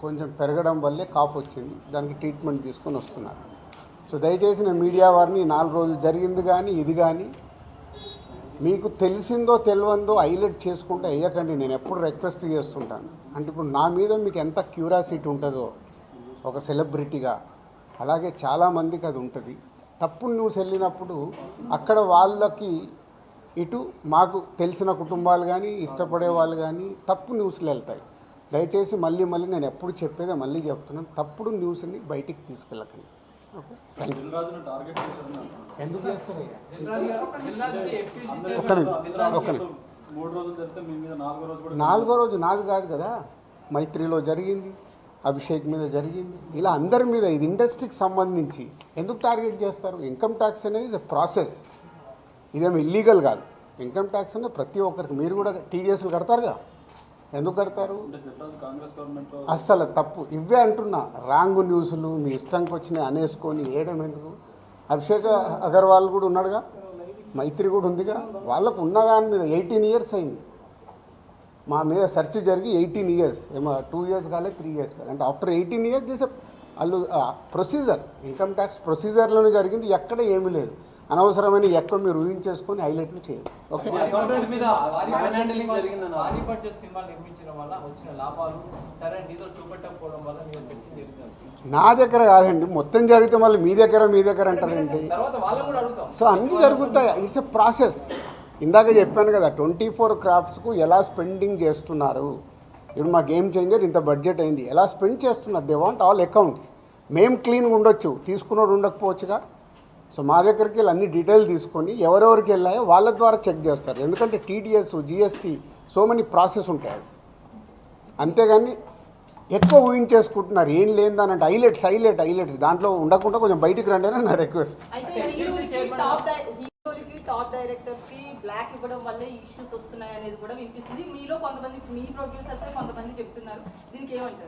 కొంచెం పెరగడం వల్లే కాఫ్ వచ్చింది. దానికి ట్రీట్మెంట్ తీసుకొని వస్తున్నారు. సో దయచేసి నేను మీడియా వారిని 4 రోజులు జరిగింది కానీ ఇది కానీ మీకు తెలిసిందో తెలియందో హైలైట్ చేసుకుంటే అయ్యకండి. నేను ఎప్పుడు రిక్వెస్ట్ చేస్తుంటాను. అంటే ఇప్పుడు నా మీద మీకు ఎంత క్యూరియాసిటీ ఉంటుందో ఒక సెలబ్రిటీగా, అలాగే చాలామందికి అది ఉంటుంది. తప్పుడు న్యూస్ వెళ్ళినప్పుడు అక్కడ వాళ్ళకి ఇటు మాకు తెలిసిన కుటుంబాలు కానీ ఇష్టపడే వాళ్ళు కానీ తప్పు న్యూస్లు వెళ్తాయి. దయచేసి మళ్ళీ నేను ఎప్పుడు చెప్పేదే మళ్ళీ చెప్తున్నాను, తప్పుడు న్యూస్ని బయటికి తీసుకెళ్ళకండి. Okay, thank you. ఎందుకు చేస్తారు? నాలుగో రోజు నాది కాదు కదా, మైత్రిలో జరిగింది, అభిషేక్ మీద జరిగింది, ఇలా అందరి మీద. ఇది ఇండస్ట్రీకి సంబంధించి ఎందుకు టార్గెట్ చేస్తారు? ఇన్కమ్ ట్యాక్స్ అనేది ఇస్ ఎ ప్రాసెస్, ఇదేమి ఇల్లీగల్ కాదు. ఇన్కమ్ ట్యాక్స్ అనేది ప్రతి ఒక్కరికి, మీరు కూడా టీడీఎస్లు కడతారుగా, ఎందుకు కడతారు? అస్సలు తప్పు. ఇవే అంటున్నా, రాంగ్ న్యూస్లు మీ ఇష్టంకి వచ్చినాయి అనేసుకొని వేయడం ఎందుకు? అభిషేక్ అగర్వాల్ కూడా ఉన్నాడుగా, మైత్రి కూడా ఉందిగా, వాళ్ళకు ఉన్నదాని మీద 18 ఇయర్స్ అయింది. మా మీద సెర్చ్ జరిగి 18 ఇయర్స్, ఏమో 2 ఇయర్స్ కాలేదు, 3 ఇయర్స్ కాలేదు. అంటే ఆఫ్టర్ 18 ఇయర్స్ చేసే వాళ్ళు ప్రొసీజర్, ఇన్కమ్ ట్యాక్స్ ప్రొసీజర్లోనే జరిగింది, ఎక్కడ ఏమీ లేదు. అనవసరమైన ఎక్కువ మీరు ఊహించేసుకొని హైలైట్లు చేయదు. ఓకే, నా దగ్గర కాదండి, మొత్తం జరిగితే మళ్ళీ మీ దగ్గర అంటారండి. సో అన్నీ జరుగుతాయి, ఇట్స్ ఎ ప్రాసెస్. ఇందాక చెప్పాను కదా, 24 క్రాఫ్ట్స్కు ఎలా స్పెండింగ్ చేస్తున్నారు. ఇప్పుడు మా గేమ్ చేంజర్ ఇంత బడ్జెట్ అయింది, ఎలా స్పెండ్ చేస్తున్నారు. They want all accounts. మేము క్లీన్గా ఉండొచ్చు, తీసుకున్నోడు ఉండకపోవచ్చుగా. సో మా దగ్గరికి వెళ్ళి అన్ని డీటెయిల్ తీసుకొని ఎవరెవరికి వెళ్ళాయో వాళ్ళ ద్వారా చెక్ చేస్తారు. ఎందుకంటే TDS, GST, so many process ఉంటాయి. అంతేగాని ఎక్కువ ఊహించేసుకుంటున్నారు, ఏం లేదని. హైలైట్స్ దాంట్లో ఉండకుండా కొంచెం బయటికి రండి అని నా రిక్వెస్ట్. టాప్ డైరెక్టర్స్ కి బ్లాక్ ఇవ్వడం వల్ల ఇష్యూస్ వస్తున్నాయి అనేది కూడా వినిపిస్తుంది. మీలో కొంతమంది, మీ ప్రొడ్యూసర్స్ కొంతమంది చెప్తున్నారు. దీనికి ఏమంటారు?